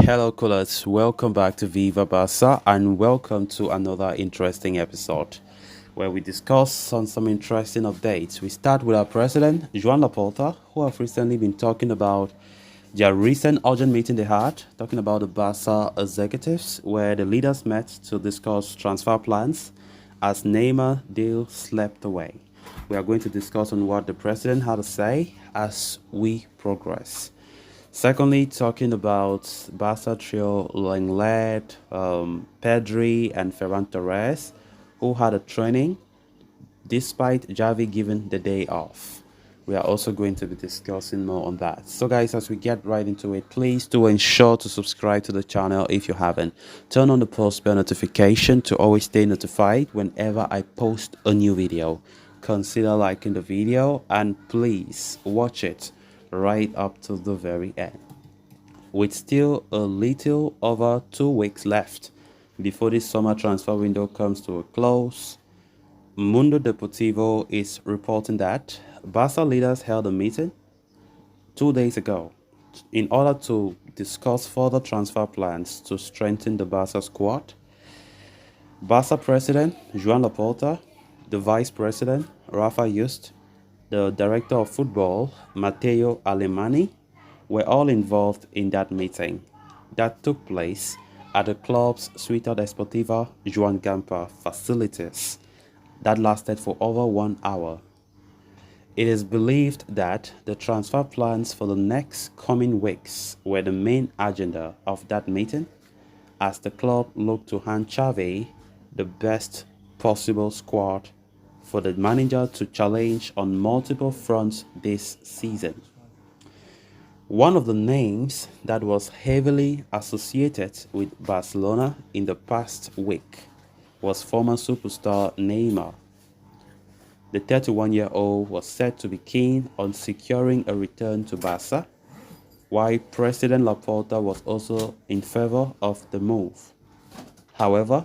Hello, callers. Welcome back to Viva Barca and welcome to another interesting episode where we discuss on some interesting updates. We start with our president, Joan Laporta, who have recently been talking about their recent urgent meeting they had, talking about the Barca executives, where the leaders met to discuss transfer plans as Neymar deal slept away. We are going to discuss on what the president had to say as we progress. Secondly, talking about Barca trio Lenglet, Pedri, and Ferran Torres, who had a training despite Javi giving the day off. We are also going to be discussing more on that. So, guys, as we get right into it, please do ensure to subscribe to the channel if you haven't. Turn on the post bell notification to always stay notified whenever I post a new video. Consider liking the video and please watch it right up to the very end. With still a little over 2 weeks left before this summer transfer window comes to a close, Mundo Deportivo is reporting that Barca leaders held a meeting 2 days ago in order to discuss further transfer plans to strengthen the Barca squad. Barca president Joan Laporta, the vice president Rafa Just, the director of football Matteo Alemani were all involved in that meeting that took place at the club's Ciutat Deportiva Joan Gamper facilities that lasted for over 1 hour. It is believed that the transfer plans for the next coming weeks were the main agenda of that meeting as the club looked to hand Xavi the best possible squad for the manager to challenge on multiple fronts this season. One of the names that was heavily associated with Barcelona in the past week was former superstar Neymar. The 31-year-old was said to be keen on securing a return to Barca, while President Laporta was also in favor of the move. However,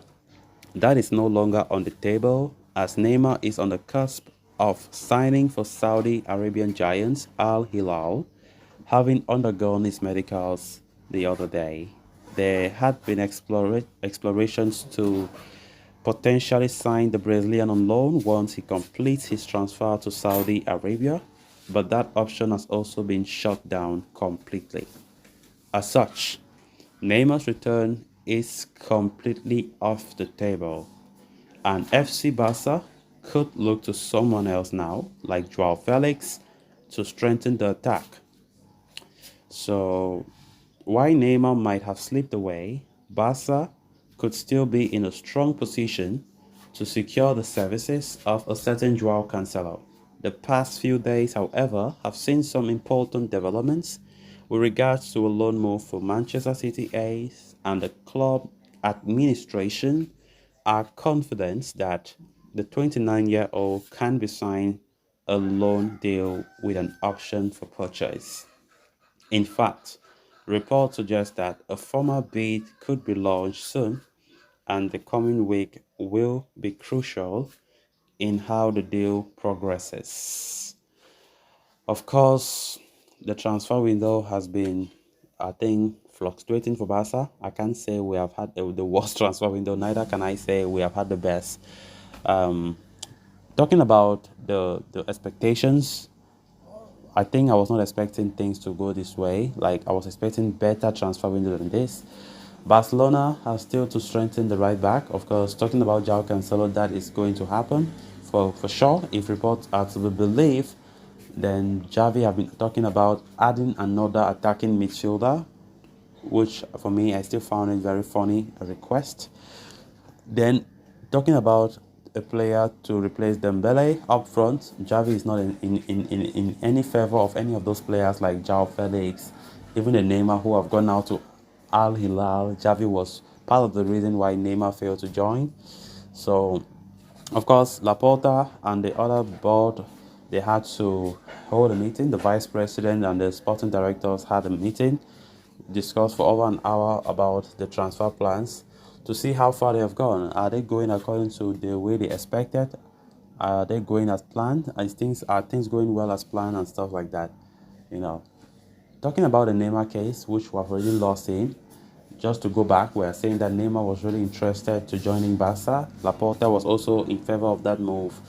that is no longer on the table as Neymar is on the cusp of signing for Saudi Arabian giants Al Hilal, having undergone his medicals the other day. There had been explorations to potentially sign the Brazilian on loan once he completes his transfer to Saudi Arabia, but that option has also been shut down completely. As such, Neymar's return is completely off the table, and FC Barca could look to someone else now, like Joao Felix, to strengthen the attack. So, while Neymar might have slipped away, Barca could still be in a strong position to secure the services of a certain Joao Cancelo. The past few days, however, have seen some important developments with regards to a loan move for Manchester City Ace, and the club administration are confident that the 29-year-old can be signed a loan deal with an option for purchase. In fact, reports suggest that a formal bid could be launched soon, and the coming week will be crucial in how the deal progresses. Of course, the transfer window has been, I think, fluctuating for Barca. I can't say we have had the worst transfer window, neither can I say we have had the best. Um, Talking about the expectations, I think I was not expecting things to go this way. Like, I was expecting better transfer window than this. Barcelona has still to strengthen the right back. Of course, talking about Joao Cancelo, that is going to happen for sure. If reports are to be believed, then Javi have been talking about adding another attacking midfielder, which for me, I still found it very funny, a request. Then, talking about a player to replace Dembele up front, Javi is not in any favor of any of those players like Joao Felix, even the Neymar who have gone out to Al Hilal. Javi was part of the reason why Neymar failed to join. So, of course, Laporta and the other board, they had to hold a meeting. The vice president and the sporting directors had a meeting, discussed for over an hour about the transfer plans to see how far they have gone. Are they going according to the way they expected? Are they going as planned? Are things going well as planned and stuff like that? You know, talking about the Neymar case, which we have already lost in, Just to go back, we are saying that Neymar was really interested to joining Barca. Laporta was also in favor of that move.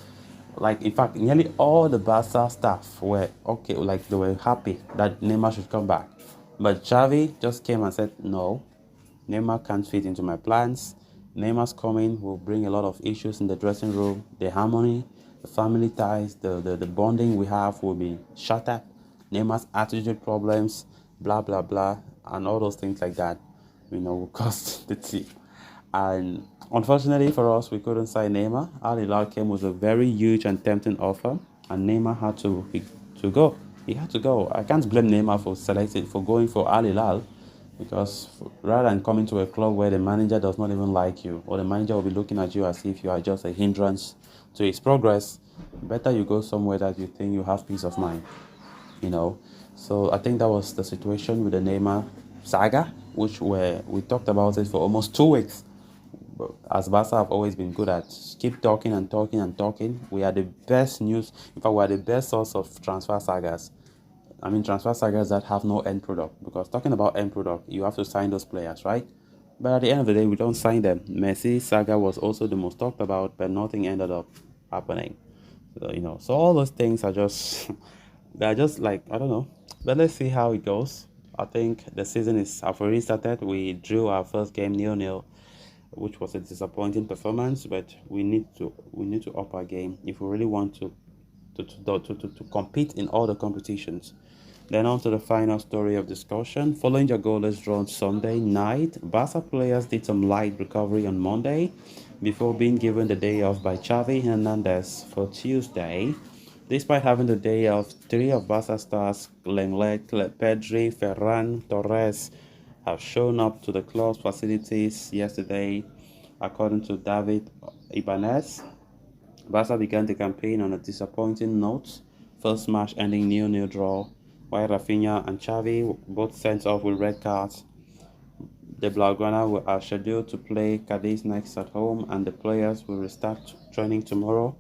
Like, in fact, nearly all the Barca staff were okay, like they were happy that Neymar should come back. But Xavi just came and said, no, Neymar can't fit into my plans. Neymar's coming will bring a lot of issues in the dressing room. The harmony, the family ties, the bonding we have will be shattered. Neymar's attitude problems, blah, blah, blah, and all those things like that, will cost the team. And unfortunately for us, we couldn't sign Neymar. Al Hilal came with a very huge and tempting offer, and Neymar had to go. He had to go. I can't blame Neymar for going for Al Hilal, because rather than coming to a club where the manager does not even like you, or the manager will be looking at you as if you are just a hindrance to his progress, better you go somewhere that you think you have peace of mind you know. So I think that was the situation with the Neymar saga, which we talked about it for almost 2 weeks. But as Barca have always been good at keep talking and talking and talking. We are the best news. In fact, we are the best source of transfer sagas. I mean, transfer sagas that have no end product. Because talking about end product, you have to sign those players, right? But at the end of the day, we don't sign them. Messi saga was also the most talked about, but nothing ended up happening. So all those things are just they're just like, I don't know. But let's see how it goes. I think the season is have already started. We drew our first game 0-0, which was a disappointing performance, but we need to up our game if we really want to compete in all the competitions. Then on to the final story of discussion. Following their goalless draw on Sunday night, Barca players did some light recovery on Monday before being given the day off by Xavi Hernandez for Tuesday. Despite having the day off, three of Barca stars, Lenglet, Pedri, Ferran, Torres, have shown up to the club's facilities yesterday, according to David Ibanez. Barca began the campaign on a disappointing note. First match ending 0-0 draw, while Rafinha and Xavi both sent off with red cards. The Blaugrana are scheduled to play Cadiz next at home, and the players will restart training tomorrow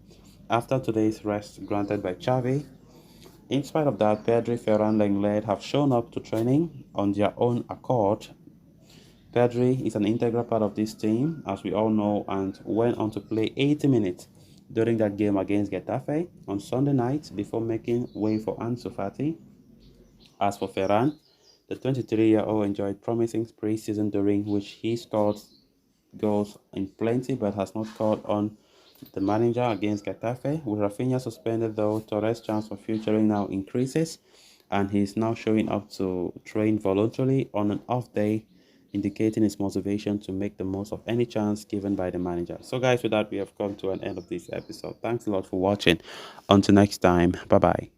after today's rest granted by Xavi. In spite of that, Pedri, Ferran, Lenglet have shown up to training on their own accord. Pedri is an integral part of this team, as we all know, and went on to play 80 minutes during that game against Getafe on Sunday night before making way for Ansu Fati. As for Ferran, the 23-year-old enjoyed promising pre-season during which he scored goals in plenty but has not called on the manager against Getafe. With Rafinha suspended though, Torres' chance for featuring now increases, and he is now showing up to train voluntarily on an off day, indicating his motivation to make the most of any chance given by the manager. So guys, with that, we have come to an end of this episode. Thanks a lot for watching. Until next time, bye bye.